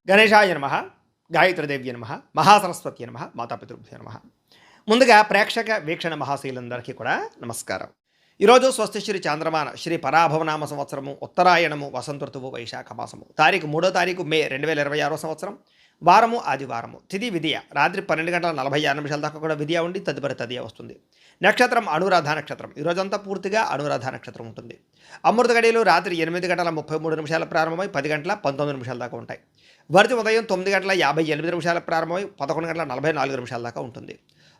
గణేశాయ నమ, గాయత్రీదేవ్య నమ, మహాసరస్వతి నమ, మాతాపితృభ్యో నమ. ముందుగా ప్రేక్షక వీక్షణ మహాశీలందరికీ కూడా నమస్కారం. ఈరోజు స్వస్తి శ్రీ చాంద్రమాన శ్రీ పరాభవనామ సంవత్సరము ఉత్తరాయణము వసంత ఋతువు వైశాఖ మాసము తారీఖు 3వ తారీఖు మే 2026 సంవత్సరం వారము ఆదివారము. తిథి విధియ రాత్రి 12 గంటల 46 నిమిషాల దాకా కూడా విధియ ఉండి తదుపరి తదియ వస్తుంది. నక్షత్రం అనురాధ నక్షత్రం. ఈరోజంతా పూర్తిగా అనురాధ నక్షత్రం ఉంటుంది. అమృత గడియలు రాత్రి 8 గంటల 33 నిమిషాల ప్రారంభమై 10 గంటల 19 నిమిషాల దాకా ఉంటాయి. వర్జ ఉదయం 9 గంటల 58 నిమిషాల ప్రారంభమై 11 గంటల 44 నిమిషాల దాకా ఉంటుంది.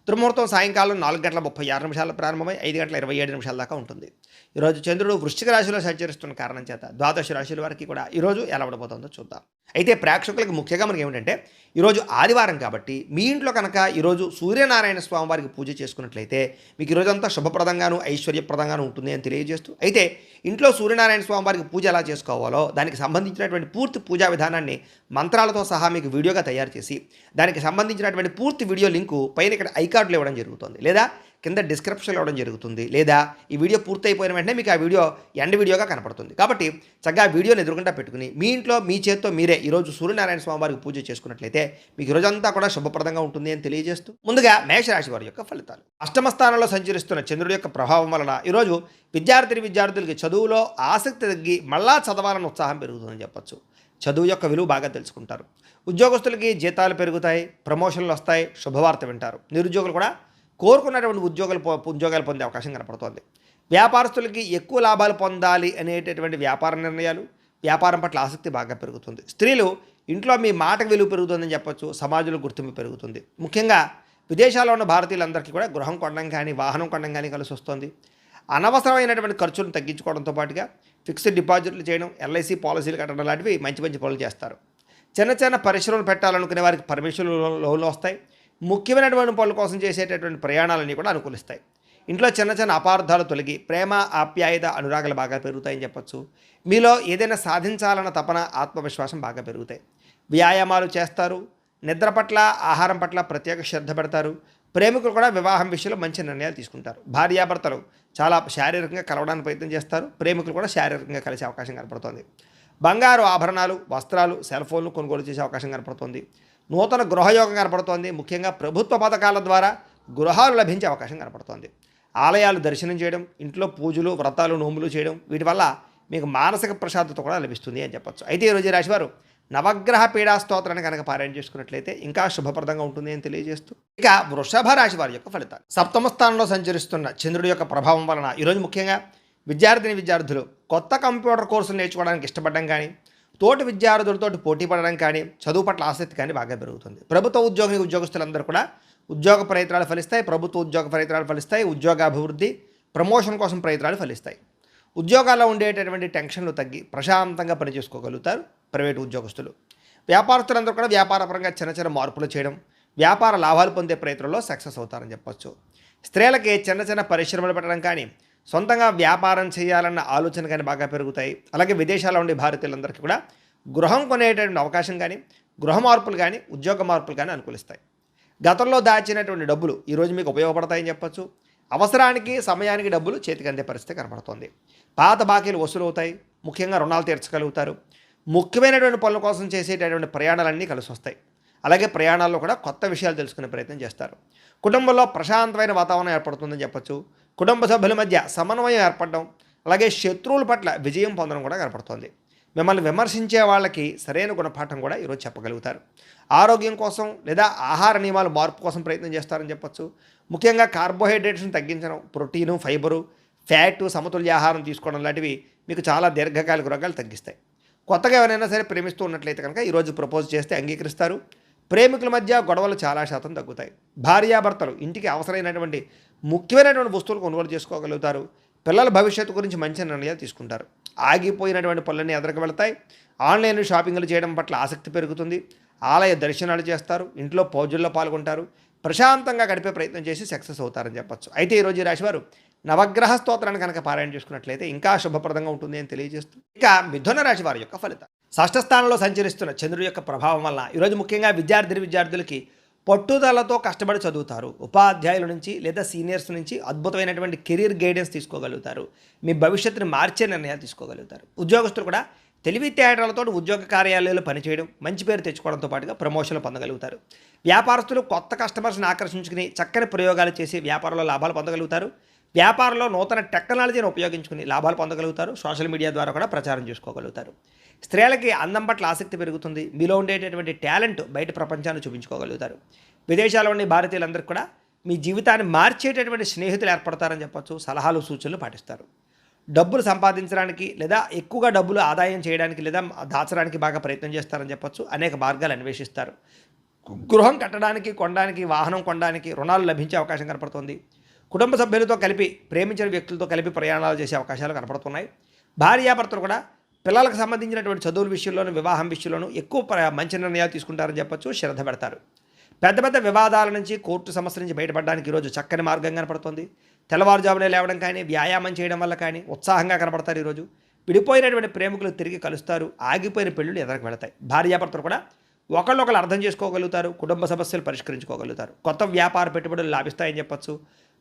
దుర్ముహూర్తం సాయంకాలం 4 గంటల 36 నిమిషాల ప్రారంభమై 5 గంటల 27 నిమిషాల దాకా ఉంటుంది. ఈరోజు చంద్రుడు వృశ్చిక రాశిలో సంచరిస్తున్న కారణం చేత ద్వాదశ రాశుల వారికి కూడా ఈరోజు ఎలా ఉండబోతుందో చూద్దాం. అయితే ప్రేక్షకులకు ముఖ్యంగా మనకి ఏమిటంటే ఈరోజు ఆదివారం కాబట్టి మీ ఇంట్లో కనుక ఈరోజు సూర్యనారాయణ స్వామి వారికి పూజ చేసుకున్నట్లయితే మీకు ఈరోజంతా శుభప్రదంగాను ఐశ్వర్యప్రదంగాను ఉంటుంది అని తెలియజేస్తూ, అయితే ఇంట్లో సూర్యనారాయణ స్వామి వారికి పూజ ఎలా చేసుకోవాలో దానికి సంబంధించినటువంటి పూర్తి పూజా విధానాన్ని మంత్రాలతో సహా మీకు వీడియోగా తయారు చేసి దానికి సంబంధించినటువంటి పూర్తి వీడియో లింకు పైన ఇక్కడ ఐకార్డులు ఇవ్వడం జరుగుతుంది, లేదా కింద డిస్క్రిప్షన్లో ఇవ్వడం జరుగుతుంది, లేదా ఈ వీడియో పూర్తయిపోయిన వెంటనే మీకు ఆ వీడియో ఎండ్ వీడియోగా కనపడుతుంది. కాబట్టి చక్కగా వీడియోని ఎదురుకుండా పెట్టుకుని మీ ఇంట్లో మీ చేత్తో మీరే ఈరోజు సూర్యనారాయణ స్వామి వారికి పూజ చేసుకున్నట్లయితే మీకు ఈరోజంతా కూడా శుభప్రదంగా ఉంటుంది అని తెలియజేస్తూ, ముందుగా మేషరాశి వారి యొక్క ఫలితాలు. అష్టమ స్థానంలో సంచరిస్తున్న చంద్రుడి యొక్క ప్రభావం వలన ఈరోజు విద్యార్థులకి చదువులో ఆసక్తి తగ్గి మళ్ళా చదవాలని ఉత్సాహం పెరుగుతుందని చెప్పొచ్చు. చదువు యొక్క విలువ బాగా తెలుసుకుంటారు. ఉద్యోగస్తులకి జీతాలు పెరుగుతాయి, ప్రమోషన్లు వస్తాయి, శుభవార్త వింటారు. నిరుద్యోగులు కూడా కోరుకున్నటువంటి ఉద్యోగాలు పొందే అవకాశం కనపడుతోంది. వ్యాపారస్తులకి ఎక్కువ లాభాలు పొందాలి అనేటటువంటి వ్యాపార నిర్ణయాలు, వ్యాపారం పట్ల ఆసక్తి బాగా పెరుగుతుంది. స్త్రీలు ఇంట్లో మీ మాటకు విలువ పెరుగుతుందని చెప్పొచ్చు. సమాజంలో గుర్తింపు పెరుగుతుంది. ముఖ్యంగా విదేశాల్లో ఉన్న భారతీయులందరికీ కూడా గృహం కొనడం కానీ వాహనం కొనడం కానీ కలిసి వస్తుంది. అనవసరమైనటువంటి ఖర్చులను తగ్గించుకోవడంతో పాటుగా ఫిక్స్డ్ డిపాజిట్లు చేయడం, ఎల్ఐసి పాలసీలు కట్టడం లాంటివి మంచి మంచి పనులు చేస్తారు. చిన్న చిన్న పరిశ్రమలు పెట్టాలనుకునే వారికి పర్మిషన్లు లోన్లు వస్తాయి. ముఖ్యమైనటువంటి పనుల కోసం చేసేటటువంటి ప్రయాణాలన్నీ కూడా అనుకూలిస్తాయి. ఇంట్లో చిన్న చిన్న అపార్థాలు తొలగి ప్రేమ, ఆప్యాయత, అనురాగాలు బాగా పెరుగుతాయని చెప్పొచ్చు. మీలో ఏదైనా సాధించాలన్న తపన, ఆత్మవిశ్వాసం బాగా పెరుగుతాయి. వ్యాయామాలు చేస్తారు. నిద్ర పట్ల, ఆహారం పట్ల ప్రత్యేక శ్రద్ధ పెడతారు. ప్రేమికులు కూడా వివాహం విషయంలో మంచి నిర్ణయాలు తీసుకుంటారు. భార్యాభర్తలు చాలా శారీరకంగా కలవడానికి ప్రయత్నం చేస్తారు. ప్రేమికులు కూడా శారీరకంగా కలిసే అవకాశం కనపడుతుంది. బంగారు ఆభరణాలు, వస్త్రాలు, సెల్ ఫోన్లు కొనుగోలు చేసే అవకాశం కనపడుతుంది. నూతన గృహయోగం కనపడుతోంది. ముఖ్యంగా ప్రభుత్వ పథకాల ద్వారా గృహాలు లభించే అవకాశం కనపడుతోంది. ఆలయాలు దర్శనం చేయడం, ఇంట్లో పూజలు, వ్రతాలు, నోములు చేయడం, వీటి వల్ల మీకు మానసిక ప్రశాంతత కూడా లభిస్తుంది అని చెప్పొచ్చు. అయితే ఈరోజు రాశివారు నవగ్రహ పీడా స్తోత్రాన్ని కనుక పారాయణ చేసుకున్నట్లయితే ఇంకా శుభప్రదంగా ఉంటుంది అని తెలియజేస్తూ, ఇక వృషభ రాశి వారి యొక్క ఫలితాలు. సప్తమ స్థానంలో సంచరిస్తున్న చంద్రుడి యొక్క ప్రభావం వలన ఈరోజు ముఖ్యంగా విద్యార్థులు కొత్త కంప్యూటర్ కోర్సులు నేర్చుకోవడానికి ఇష్టపడడం కానీ, తోటి విద్యార్థులతో పోటీ పడడం కానీ, చదువు పట్ల ఆసక్తి కానీ బాగా పెరుగుతుంది. ప్రభుత్వ ఉద్యోగస్తులందరూ కూడా ఉద్యోగ ప్రయత్నాలు ఫలిస్తాయి. ప్రభుత్వ ఉద్యోగ ప్రయత్నాలు ఫలిస్తాయి. ఉద్యోగాభివృద్ధి, ప్రమోషన్ కోసం ప్రయత్నాలు ఫలిస్తాయి. ఉద్యోగాల్లో ఉండేటటువంటి టెన్షన్లు తగ్గి ప్రశాంతంగా పనిచేసుకోగలుగుతారు ప్రైవేటు ఉద్యోగస్తులు. వ్యాపారస్తులందరూ కూడా వ్యాపారపరంగా చిన్న చిన్న మార్పులు చేయడం, వ్యాపార లాభాలు పొందే ప్రయత్నంలో సక్సెస్ అవుతారని చెప్పొచ్చు. స్త్రీలకి చిన్న చిన్న పరిశ్రమలు పెట్టడం కానీ, సొంతంగా వ్యాపారం చేయాలన్న ఆలోచన కానీ బాగా పెరుగుతాయి. అలాగే విదేశాల్లో ఉండే భారతీయులందరికీ కూడా గృహం కొనేటటువంటి అవకాశం కానీ, గృహ మార్పులు కానీ, ఉద్యోగ మార్పులు కానీ అనుకూలిస్తాయి. గతంలో దాచినటువంటి డబ్బులు ఈరోజు మీకు ఉపయోగపడతాయని చెప్పొచ్చు. అవసరానికి, సమయానికి డబ్బులు చేతికి అందే పరిస్థితి కనపడుతోంది. పాత బాకీలు వసూలు అవుతాయి. ముఖ్యంగా రుణాలు తీర్చగలుగుతారు. ముఖ్యమైనటువంటి పనుల కోసం చేసేటటువంటి ప్రయాణాలన్నీ కలిసి వస్తాయి. అలాగే ప్రయాణాల్లో కూడా కొత్త విషయాలు తెలుసుకునే ప్రయత్నం చేస్తారు. కుటుంబంలో ప్రశాంతమైన వాతావరణం ఏర్పడుతుందని చెప్పొచ్చు. కుటుంబ సభ్యుల మధ్య సమన్వయం ఏర్పడడం, అలాగే శత్రువుల పట్ల విజయం పొందడం కూడా కనపడుతోంది. మిమ్మల్ని విమర్శించే వాళ్ళకి సరైన గుణపాఠం కూడా ఈరోజు చెప్పగలుగుతారు. ఆరోగ్యం కోసం లేదా ఆహార నియమాలు మార్పు కోసం ప్రయత్నం చేస్తారని చెప్పొచ్చు. ముఖ్యంగా కార్బోహైడ్రేట్స్ని తగ్గించడం, ప్రోటీను, ఫైబరు, ఫ్యాట్, సమతుల్య ఆహారం తీసుకోవడం లాంటివి మీకు చాలా దీర్ఘకాలిక రోగాలు తగ్గిస్తాయి. కొత్తగా ఎవరైనా సరే ప్రేమిస్తూ ఉన్నట్లయితే కనుక ఈరోజు ప్రపోజ్ చేస్తే అంగీకరిస్తారు. ప్రేమికుల మధ్య గొడవలు చాలా శాతం తగ్గుతాయి. భార్యాభర్తలు ఇంటికి అవసరమైనటువంటి ముఖ్యమైనటువంటి వస్తువులు కొనుగోలు చేసుకోగలుగుతారు. పిల్లల భవిష్యత్తు గురించి మంచి నిర్ణయాలు తీసుకుంటారు. ఆగిపోయినటువంటి పనులన్నీ ఎదురుకు వెళతాయి. ఆన్లైన్ షాపింగ్లు చేయడం పట్ల ఆసక్తి పెరుగుతుంది. ఆలయ దర్శనాలు చేస్తారు. ఇంట్లో పూజల్లో పాల్గొంటారు. ప్రశాంతంగా గడిపే ప్రయత్నం చేసి సక్సెస్ అవుతారని చెప్పొచ్చు. అయితే ఈరోజు ఈ రాశివారు నవగ్రహ స్తోత్రాన్ని కనుక పారాయణ చేసుకున్నట్లయితే ఇంకా శుభప్రదంగా ఉంటుంది అని తెలియజేస్తూ, ఇక మిథున రాశి వారి యొక్క ఫలితాలు. షష్ఠ స్థానంలో సంచరిస్తున్న చంద్రుడి యొక్క ప్రభావం వల్ల ఈరోజు ముఖ్యంగా విద్యార్థులకి పట్టుదలతో కష్టపడి చదువుతారు. ఉపాధ్యాయుల నుంచి లేదా సీనియర్స్ నుంచి అద్భుతమైనటువంటి కెరీర్ గైడెన్స్ తీసుకోగలుగుతారు. మీ భవిష్యత్తుని మార్చే నిర్ణయాలు తీసుకోగలుగుతారు. ఉద్యోగస్తులు కూడా తెలివితేటలతో ఉద్యోగ కార్యాలయాల్లో పనిచేయడం, మంచి పేరు తెచ్చుకోవడంతో పాటుగా ప్రమోషన్లు పొందగలుగుతారు. వ్యాపారస్తులు కొత్త కస్టమర్స్ని ఆకర్షించుకుని చక్కని ప్రయోగాలు చేసి వ్యాపారంలో లాభాలు పొందగలుగుతారు. వ్యాపారంలో నూతన టెక్నాలజీని ఉపయోగించుకుని లాభాలు పొందగలుగుతారు. సోషల్ మీడియా ద్వారా కూడా ప్రచారం చేసుకోగలుగుతారు. స్త్రీలకి అందం పట్ల ఆసక్తి పెరుగుతుంది. మీలో ఉండేటటువంటి టాలెంట్ బయట ప్రపంచాన్ని చూపించుకోగలుగుతారు. విదేశాల్లో ఉండే భారతీయులందరికీ కూడా మీ జీవితాన్ని మార్చేటటువంటి స్నేహితులు ఏర్పడతారని చెప్పొచ్చు. సలహాలు సూచనలు పాటిస్తారు. డబ్బులు సంపాదించడానికి లేదా ఎక్కువగా డబ్బులు ఆదాయం చేయడానికి లేదా దాచడానికి బాగా ప్రయత్నం చేస్తారని చెప్పొచ్చు. అనేక మార్గాలు అన్వేషిస్తారు. గృహం కట్టడానికి, కొనడానికి, వాహనం కొనడానికి రుణాలు లభించే అవకాశం కనపడుతుంది. కుటుంబ సభ్యులతో కలిపి, ప్రేమించిన వ్యక్తులతో కలిపి ప్రయాణాలు చేసే అవకాశాలు కనపడుతున్నాయి. భార్యాభర్తలు కూడా పిల్లలకు సంబంధించినటువంటి చదువుల విషయంలోనూ, వివాహం విషయంలోనూ ఎక్కువ మంచి నిర్ణయాలు తీసుకుంటారని చెప్పొచ్చు. శ్రద్ధ పెడతారు. పెద్ద పెద్ద వివాదాల నుంచి, కోర్టు సమస్యల నుంచి బయటపడడానికి ఈరోజు చక్కని మార్గం కనపడుతుంది. తెల్లవారుజామునే లేవడం కానీ, వ్యాయామం చేయడం వల్ల కానీ ఉత్సాహంగా కనపడతారు. ఈరోజు విడిపోయినటువంటి ప్రేమికులు తిరిగి కలుస్తారు. ఆగిపోయిన పెళ్ళిళ్ళు ఎదరికి వెళతాయి. భార్యాభర్తలు కూడా ఒకళ్ళొకళ్ళు అర్థం చేసుకోగలుగుతారు. కుటుంబ సమస్యలు పరిష్కరించుకోగలుగుతారు. కొత్త వ్యాపార పెట్టుబడులు లాభిస్తాయని చెప్పొచ్చు.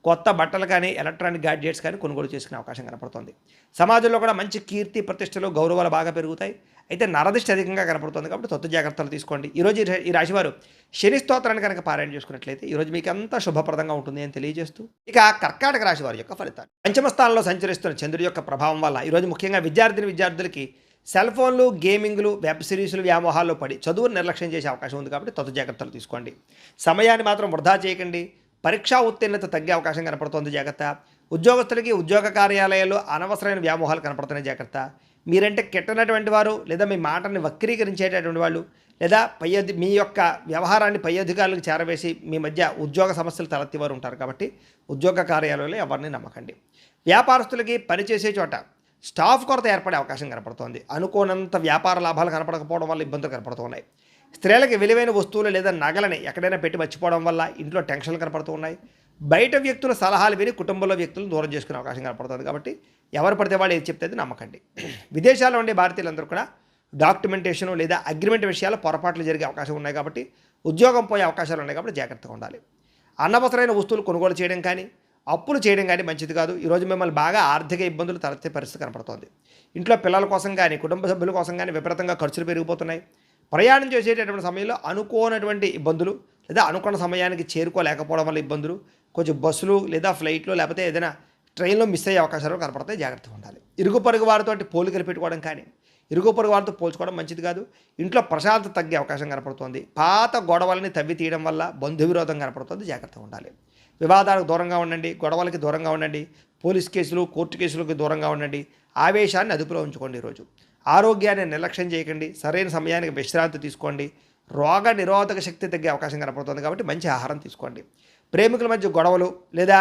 కొత్త బట్టలు కానీ, ఎలక్ట్రానిక్ గ్యాడ్జెట్స్ కానీ కొనుగోలు చేసుకునే అవకాశం కనపడుతుంది. సమాజంలో కూడా మంచి కీర్తి, ప్రతిష్టలు, గౌరవాలు బాగా పెరుగుతాయి. అయితే నరదిష్టి అధికంగా కనపడుతుంది కాబట్టి తొత్తు జాగ్రత్తలు తీసుకోండి. ఈరోజు ఈ రాశివారు శని స్తోత్రాన్ని కనుక పారాయణ చేసుకున్నట్లయితే ఈరోజు మీకు అంతా శుభప్రదంగా ఉంటుంది అని తెలియజేస్తూ, ఇక కర్కాటక రాశి వారి యొక్క ఫలితాలు. పంచమ స్థానంలో సంచరిస్తున్న చంద్రుడి యొక్క ప్రభావం వల్ల ఈరోజు ముఖ్యంగా విద్యార్థులకి సెల్ ఫోన్లు, గేమింగ్లు, వెబ్ సిరీస్లు వ్యామోహాల్లో పడి చదువును నిర్లక్ష్యం చేసే అవకాశం ఉంది కాబట్టి తొత్తు జాగ్రత్తలు తీసుకోండి. సమయాన్ని మాత్రం వృధా చేయకండి. పరీక్షా ఉత్తీర్ణత తగ్గే అవకాశం కనపడుతుంది. జాగ్రత్త. ఉద్యోగస్తులకి ఉద్యోగ కార్యాలయాల్లో అనవసరమైన వ్యామోహాలు కనపడుతున్నాయి. జాగ్రత్త. మీరంటే కెట్టనటువంటి వారు లేదా మీ మాటని వక్రీకరించేటటువంటి వాళ్ళు లేదా మీ యొక్క వ్యవహారాన్ని పై అధికారులకు చేరవేసి మీ మధ్య ఉద్యోగ సమస్యలు తలెత్తివారు ఉంటారు కాబట్టి ఉద్యోగ కార్యాలయంలో ఎవరిని నమ్మకండి. వ్యాపారస్తులకి పనిచేసే చోట స్టాఫ్ కొరత ఏర్పడే అవకాశం కనపడుతోంది. అనుకోనంత వ్యాపార లాభాలు కనపడకపోవడం వల్ల ఇబ్బందులు కనపడుతున్నాయి. స్త్రీలకి విలువైన వస్తువులు లేదా నగలని ఎక్కడైనా పెట్టి మర్చిపోవడం వల్ల ఇంట్లో టెన్షన్లు కనపడుతూ ఉన్నాయి. బయట వ్యక్తుల సలహాలు విని కుటుంబంలో వ్యక్తులను దూరం చేసుకునే అవకాశం కనపడుతుంది కాబట్టి ఎవరు పడితే వాళ్ళు ఏది చెప్తే నమ్మకండి. విదేశాల్లో ఉండే భారతీయులందరూ కూడా డాక్యుమెంటేషన్ లేదా అగ్రిమెంట్ విషయాల్లో పొరపాట్లు జరిగే అవకాశం ఉన్నాయి కాబట్టి ఉద్యోగం పోయే అవకాశాలు ఉన్నాయి కాబట్టి జాగ్రత్తగా ఉండాలి. అనవసరమైన వస్తువులు కొనుగోలు చేయడం కానీ, అప్పులు చేయడం కానీ మంచిది కాదు. ఈరోజు మిమ్మల్ని బాగా ఆర్థిక ఇబ్బందులు తలెత్తే పరిస్థితి కనపడుతోంది. ఇంట్లో పిల్లల కోసం కానీ, కుటుంబ సభ్యుల కోసం కానీ విపరీతంగా ఖర్చులు పెరిగిపోతున్నాయి. ప్రయాణం చేసేటటువంటి సమయంలో అనుకోనటువంటి ఇబ్బందులు లేదా అనుకున్న సమయానికి చేరుకోలేకపోవడం వల్ల ఇబ్బందులు, కొంచెం బస్సులు లేదా ఫ్లైట్లు లేకపోతే ఏదైనా ట్రైన్లో మిస్ అయ్యే అవకాశాలు కనపడతాయి. జాగ్రత్తగా ఉండాలి. ఇరుగు పొరుగు వారితో పోలికలు పెట్టుకోవడం కానీ, ఇరుగు పొరుగు వారితో పోల్చుకోవడం మంచిది కాదు. ఇంట్లో ప్రశాంతత తగ్గే అవకాశం కనపడుతుంది. పాత గొడవలని తవ్వి తీయడం వల్ల బంధు విరోధం కనపడుతుంది. జాగ్రత్తగా ఉండాలి. వివాదాలకు దూరంగా ఉండండి. గొడవలకి దూరంగా ఉండండి. పోలీస్ కేసులు, కోర్టు కేసులకు దూరంగా ఉండండి. ఆవేశాన్ని అదుపులో ఉంచుకోండి. ఈరోజు ఆరోగ్యాన్ని నిర్లక్ష్యం చేయకండి. సరైన సమయానికి విశ్రాంతి తీసుకోండి. రోగ నిరోధక శక్తి తగ్గే అవకాశం కనపడుతుంది కాబట్టి మంచి ఆహారం తీసుకోండి. ప్రేమికుల మధ్య గొడవలు లేదా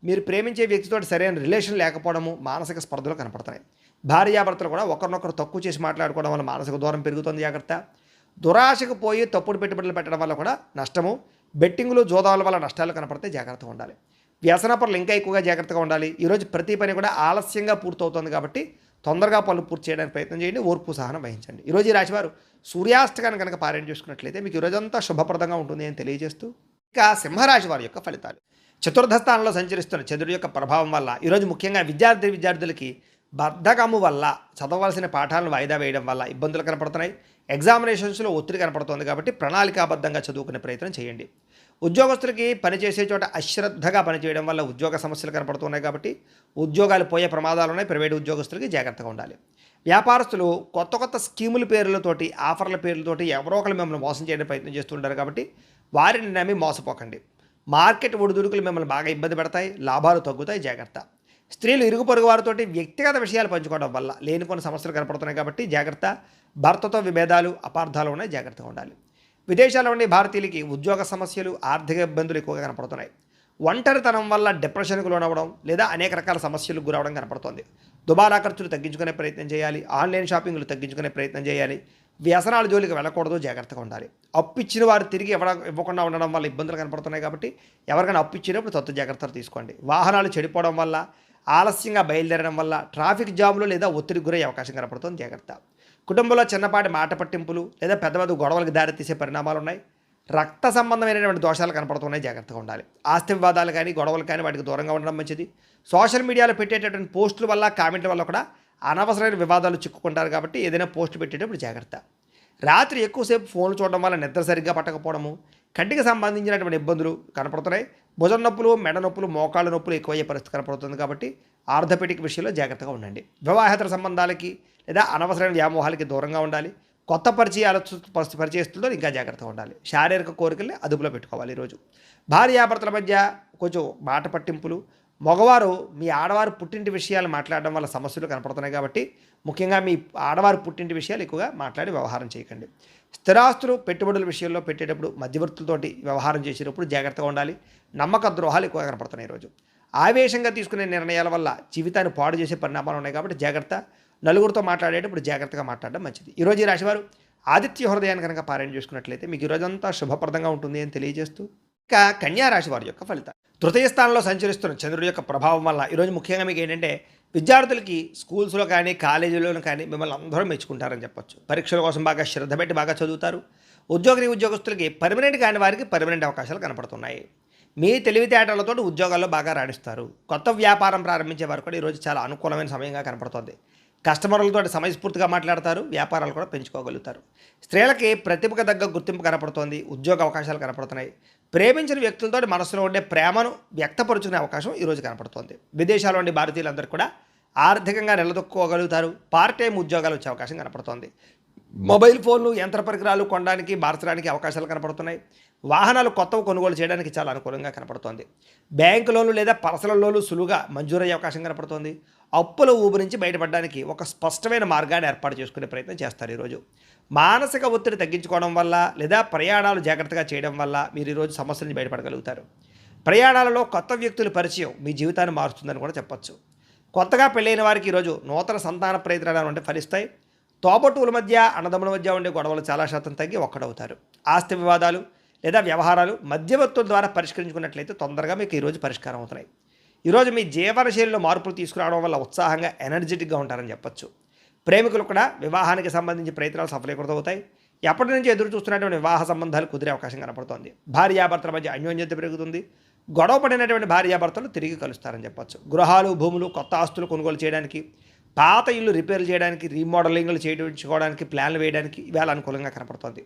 మీరు ప్రేమించే వ్యక్తితో సరైన రిలేషన్ లేకపోవడము మానసిక స్పర్ధలు కనపడుతున్నాయి. భార్యాభర్తలు కూడా ఒకరినొకరు తక్కువ చేసి మాట్లాడుకోవడం వల్ల మానసిక దూరం పెరుగుతుంది. జాగ్రత్త. దురాశకు పోయి తప్పుడు పెట్టుబడులు పెట్టడం వల్ల కూడా నష్టము, బెట్టింగులు, జోదాల వల్ల నష్టాలు కనపడితే జాగ్రత్తగా ఉండాలి. వ్యసన పనులు ఇంకా ఎక్కువగా జాగ్రత్తగా ఉండాలి. ఈరోజు ప్రతి పని కూడా ఆలస్యంగా పూర్తవుతుంది కాబట్టి తొందరగా పనులు పూర్తి చేయడానికి ప్రయత్నం చేయండి. ఓర్పు సహనం వహించండి. ఈరోజు ఈ రాశివారు సూర్యాస్తకాన్ని కనుక పారాయణ చేసుకున్నట్లయితే మీకు ఈరోజంతా శుభప్రదంగా ఉంటుంది అని తెలియజేస్తూ, ఇక సింహరాశి వారి యొక్క ఫలితాలు. చతుర్థ స్థానంలో సంచరిస్తున్న చంద్రుడి యొక్క ప్రభావం వల్ల ఈరోజు ముఖ్యంగా విద్యార్థులకి బద్ధకము వల్ల చదవలసిన పాఠాలను వాయిదా వేయడం వల్ల ఇబ్బందులు కనపడుతున్నాయి. ఎగ్జామినేషన్స్లో ఒత్తిడి కనపడుతుంది కాబట్టి ప్రణాళికాబద్ధంగా చదువుకునే ప్రయత్నం చేయండి. ఉద్యోగస్తులకి పనిచేసే చోట అశ్రద్ధగా పనిచేయడం వల్ల ఉద్యోగ సమస్యలు కనపడుతున్నాయి కాబట్టి ఉద్యోగాలు పోయే ప్రమాదాలు ఉన్నాయి. ప్రైవేటు ఉద్యోగస్తులకి జాగ్రత్తగా ఉండాలి. వ్యాపారస్తులు కొత్త స్కీముల పేర్లతోటి, ఆఫర్ల పేర్లతోటి ఎవరో ఒకరు మిమ్మల్ని మోసం చేయడానికి ప్రయత్నం చేస్తుంటారు కాబట్టి వారిని నమ్మి మోసపోకండి. మార్కెట్ ఒడిదుడుకులు మిమ్మల్ని బాగా ఇబ్బంది పెడతాయి. లాభాలు తగ్గుతాయి. జాగ్రత్త. స్త్రీలు ఇరుగు పొరుగు వారితోటి వ్యక్తిగత విషయాలు పంచుకోవడం వల్ల లేని కొన్ని సమస్యలు కనపడుతున్నాయి కాబట్టి జాగ్రత్త. భర్తతో విభేదాలు, అపార్థాలు ఉన్నాయి. జాగ్రత్తగా ఉండాలి. విదేశాల్లో ఉండే భారతీయులకి ఉద్యోగ సమస్యలు, ఆర్థిక ఇబ్బందులు ఎక్కువగా కనపడుతున్నాయి. ఒంటరితనం వల్ల డిప్రెషన్కు లోనవ్వడం లేదా అనేక రకాల సమస్యలకు గురవడం కనపడుతుంది. దుబారా ఖర్చులు తగ్గించుకునే ప్రయత్నం చేయాలి. ఆన్లైన్ షాపింగ్లు తగ్గించుకునే ప్రయత్నం చేయాలి. వ్యసనాల జోలికి వెళ్ళకూడదు. జాగ్రత్తగా ఉండాలి. అప్పు ఇచ్చిన వారు తిరిగి ఇవ్వకుండా ఉండడం వల్ల ఇబ్బందులు కనపడుతున్నాయి కాబట్టి ఎవరికైనా అప్పు ఇచ్చినప్పుడు తొత్తు జాగ్రత్తలు తీసుకోండి. వాహనాలు చెడిపోవడం వల్ల, ఆలస్యంగా బయలుదేరడం వల్ల ట్రాఫిక్ జాములు లేదా ఒత్తిడికి గురయ్యే అవకాశం కనపడుతుంది. జాగ్రత్త. కుటుంబంలో చిన్నపాటి మాట పట్టింపులు లేదా పెద్ద గొడవలకు దారితీసే పరిణామాలు ఉన్నాయి. రక్త సంబంధమైనటువంటి దోషాలు కనపడుతున్నాయి. జాగ్రత్తగా ఉండాలి. ఆస్తి వివాదాలు కానీ, గొడవలు కానీ వాటికి దూరంగా ఉండడం మంచిది. సోషల్ మీడియాలో పెట్టేటటువంటి పోస్టుల వల్ల, కామెంట్ల వల్ల కూడా అనవసరమైన వివాదాలు చిక్కుకుంటారు కాబట్టి ఏదైనా పోస్ట్ పెట్టేటప్పుడు జాగ్రత్త. రాత్రి ఎక్కువసేపు ఫోన్లు చూడడం వల్ల నిద్ర సరిగ్గా పట్టకపోవడము, కంటికి సంబంధించినటువంటి ఇబ్బందులు కనపడుతున్నాయి. భుజం నొప్పులు, మెడ నొప్పులు, మోకాళ్ళ నొప్పులు ఎక్కువయ్యే పరిస్థితి కనపడుతుంది కాబట్టి ఆర్థోపెడిక్ విషయంలో జాగ్రత్తగా ఉండండి. వివాహేతర సంబంధాలకి లేదా అనవసరమైన వ్యామోహాలకి దూరంగా ఉండాలి. కొత్త పరిచయస్తులతో ఇంకా జాగ్రత్తగా ఉండాలి. శారీరక కోరికల్ని అదుపులో పెట్టుకోవాలి. ఈరోజు భార్యాభర్తల మధ్య కొంచెం మాట పట్టింపులు, మగవారు మీ ఆడవారు పుట్టింటి విషయాలు మాట్లాడడం వల్ల సమస్యలు కనపడుతున్నాయి కాబట్టి ముఖ్యంగా మీ ఆడవారు పుట్టింటి విషయాలు ఎక్కువగా మాట్లాడి వ్యవహారం చేయకండి. స్థిరాస్తులు పెట్టుబడుల విషయంలో పెట్టేటప్పుడు మధ్యవర్తులతోటి వ్యవహారం చేసేటప్పుడు జాగ్రత్తగా ఉండాలి. నమ్మక ద్రోహాలు ఎక్కువగా కనపడుతున్నాయి. ఈరోజు ఆవేశంగా తీసుకునే నిర్ణయాల వల్ల జీవితాన్ని పాడు చేసే పరిణామాలు ఉన్నాయి కాబట్టి జాగ్రత్త. నలుగురితో మాట్లాడేటప్పుడు జాగ్రత్తగా మాట్లాడడం మంచిది. ఈరోజు ఈ రాశివారు ఆదిత్య హృదయాన్ని కనుక పారాయణ చేసుకున్నట్లయితే మీకు ఈరోజంతా శుభప్రదంగా ఉంటుంది అని తెలియజేస్తూ ఇక కన్యా రాశి వారి యొక్క ఫలితాలు. తృతీయ స్థానంలో సంచరిస్తున్న చంద్రుడి యొక్క ప్రభావం వల్ల ఈరోజు ముఖ్యంగా మీకు ఏంటంటే విద్యార్థులకి స్కూల్స్లో కానీ కాలేజీలోనూ కానీ మిమ్మల్ని అందరూ మెచ్చుకుంటారని చెప్పొచ్చు. పరీక్షల కోసం బాగా శ్రద్ధ పెట్టి బాగా చదువుతారు. ఉద్యోగస్తులకి పర్మనెంట్ కాని వారికి పర్మనెంట్ అవకాశాలు కనపడుతున్నాయి. మీ తెలివితేటలతో ఉద్యోగాల్లో బాగా రాణిస్తారు. కొత్త వ్యాపారం ప్రారంభించే వారు కూడా ఈరోజు చాలా అనుకూలమైన సమయంగా కనపడుతుంది. కస్టమర్లతో సమయస్ఫూర్తిగా మాట్లాడతారు. వ్యాపారాలు కూడా పెంచుకోగలుగుతారు. స్త్రీలకి ప్రతిభకు తగ్గ గుర్తింపు కనపడుతోంది. ఉద్యోగ అవకాశాలు కనపడుతున్నాయి. ప్రేమించిన వ్యక్తులతో మనసులో ఉండే ప్రేమను వ్యక్తపరుచుకునే అవకాశం ఈరోజు కనపడుతోంది. విదేశాల్లో ఉండే భారతీయులందరూ కూడా ఆర్థికంగా నిలదొక్కుకోగలుగుతారు. పార్ట్ టైం ఉద్యోగాలు వచ్చే అవకాశం కనపడుతోంది. మొబైల్ ఫోన్లు, యంత్ర పరికరాలు కొనడానికి, మార్చడానికి అవకాశాలు కనపడుతున్నాయి. వాహనాలు కొత్తవి కొనుగోలు చేయడానికి చాలా అనుకూలంగా కనపడుతోంది. బ్యాంకు లోన్లు లేదా పర్సనల్ లోన్లు సులువుగా మంజూరయ్యే అవకాశం కనపడుతోంది. అప్పుల ఊబు నుంచి బయటపడడానికి ఒక స్పష్టమైన మార్గాన్ని ఏర్పాటు చేసుకునే ప్రయత్నం చేస్తారు. ఈరోజు మానసిక ఒత్తిడి తగ్గించుకోవడం వల్ల లేదా ప్రయాణాలు జాగ్రత్తగా చేయడం వల్ల మీరు ఈరోజు సమస్యల నుంచి బయటపడగలుగుతారు. ప్రయాణాలలో కొత్త వ్యక్తుల పరిచయం మీ జీవితాన్ని మారుస్తుందని కూడా చెప్పచ్చు. కొత్తగా పెళ్ళైన వారికి ఈరోజు నూతన సంతాన ప్రయత్నాలు అంటే ఫలిస్తాయి. తోబట్టువుల మధ్య, అన్నదమ్ముల మధ్య ఉండే గొడవలు చాలా శాతం తగ్గి ఒక్కడవుతారు. ఆస్తి వివాదాలు లేదా వ్యవహారాలు మధ్యవర్తుల ద్వారా పరిష్కరించుకున్నట్లయితే తొందరగా మీకు ఈరోజు పరిష్కారం అవుతున్నాయి. ఈరోజు మీ జీవనశైలిలో మార్పులు తీసుకురావడం వల్ల ఉత్సాహంగా ఎనర్జెటిక్గా ఉంటారని చెప్పచ్చు. ప్రేమికులు కూడా వివాహానికి సంబంధించి ప్రయత్నాలు సఫలీకృతమవుతాయి. ఎప్పటి నుంచి ఎదురు చూస్తున్నటువంటి వివాహ సంబంధాలు కుదిరే అవకాశం కనపడుతోంది. భార్యాభర్తల మధ్య అన్యోన్యత పెరుగుతుంది. గొడవ పడినటువంటి భార్యాభర్తలు తిరిగి కలుస్తారని చెప్పచ్చు. గృహాలు, భూములు, కొత్త ఆస్తులు కొనుగోలు చేయడానికి, పాత ఇల్లు రిపేర్లు చేయడానికి, రీమోడలింగ్లు చేయించుకోవడానికి, ప్లాన్లు వేయడానికి ఇవాళ అనుకూలంగా కనపడుతోంది.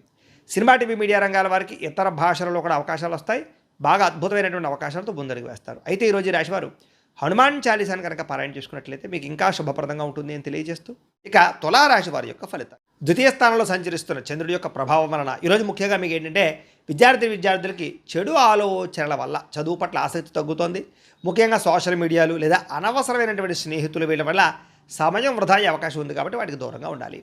సినిమా, టీవీ, మీడియా రంగాల వారికి ఇతర భాషలలో కూడా అవకాశాలు వస్తాయి. బాగా అద్భుతమైనటువంటి అవకాశాలతో ముందడుగు వేస్తారు. అయితే ఈరోజు ఈ రాశివారు హనుమాన్ చాలీసాను కనుక పారాయణ చేసుకున్నట్లయితే మీకు ఇంకా శుభప్రదంగా ఉంటుంది అని తెలియజేస్తూ ఇక తులారాశి వారి యొక్క ఫలితం. ద్వితీయ స్థానంలో సంచరిస్తున్న చంద్రుడి యొక్క ప్రభావం వలన ఈరోజు ముఖ్యంగా మీకు ఏంటంటే విద్యార్థులకి చెడు ఆలోచనల వల్ల చదువు పట్ల ఆసక్తి తగ్గుతోంది. ముఖ్యంగా సోషల్ మీడియాలు లేదా అనవసరమైనటువంటి స్నేహితులు వీళ్ళ వల్ల సమయం వృధా అయ్యే అవకాశం ఉంది కాబట్టి వాటికి దూరంగా ఉండాలి.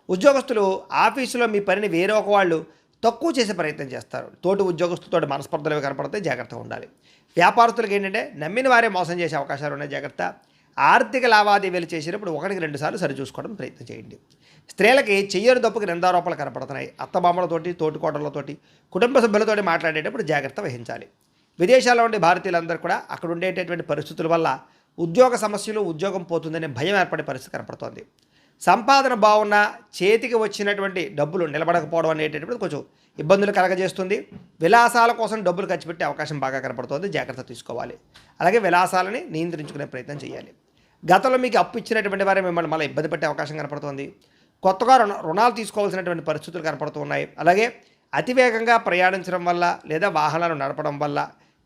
ఉద్యోగస్తులు ఆఫీసులో మీ పనిని వేరే ఒక వాళ్ళు తక్కువ చేసే ప్రయత్నం చేస్తారు. తోటి ఉద్యోగస్తులతో మనస్పర్ధలు కనపడితే జాగ్రత్తగా ఉండాలి. వ్యాపారస్తులకు ఏంటంటే నమ్మిన వారే మోసం చేసే అవకాశాలు ఉన్నాయి. జాగ్రత్త. ఆర్థిక లావాదేవీలు చేసేటప్పుడు 1-2 సార్లు సరిచూసుకోవడం ప్రయత్నం చేయండి. స్త్రీలకి చెయ్యరు తప్పుకి నిందారోపణలు కనపడుతున్నాయి. అత్తమామలతోటి, తోటికోటలతోటి, కుటుంబ సభ్యులతోటి మాట్లాడేటప్పుడు జాగ్రత్త వహించాలి. విదేశాల్లో ఉండే భారతీయులందరూ కూడా అక్కడ ఉండేటటువంటి పరిస్థితుల వల్ల ఉద్యోగ సమస్యలు, ఉద్యోగం పోతుందనే భయం ఏర్పడే పరిస్థితి కనపడుతోంది. సంపాదన బాగున్నా చేతికి వచ్చినటువంటి డబ్బులు నిలబడకపోవడం అనేటటువంటి కొంచెం ఇబ్బందులు కలగజేస్తుంది. విలాసాల కోసం డబ్బులు ఖర్చు పెట్టే అవకాశం బాగా కనపడుతుంది. జాగ్రత్త తీసుకోవాలి. అలాగే విలాసాలని నియంత్రించుకునే ప్రయత్నం చేయాలి. గతంలో మీకు అప్పు ఇచ్చినటువంటి వారే మిమ్మల్ని మళ్ళీ ఇబ్బంది పెట్టే అవకాశం కనపడుతుంది. కొత్తగా రుణాలు తీసుకోవాల్సినటువంటి పరిస్థితులు కనపడుతున్నాయి. అలాగే అతివేగంగా ప్రయాణించడం వల్ల లేదా వాహనాలు నడపడం వల్ల